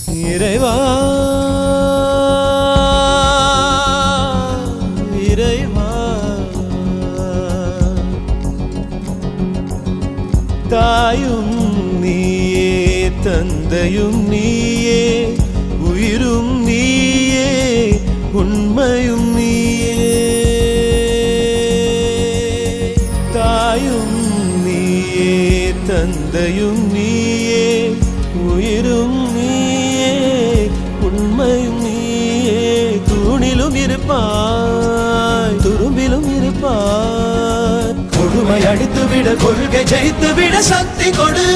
இறைவா இறைவா தாயும் நீயே தந்தையும் நீயே உயிரும் நீயே உண்மையும் நீயே தாயும் நீயே தந்தையும் நீயே உயிரும் நீயே உண்மையும் நீயே தூணிலும் இருப்பாய் துரும்பிலும் இருப்பாய் கொடுமை அடித்துவிட கொள்கை ஜெயித்துவிட சக்தி கொடு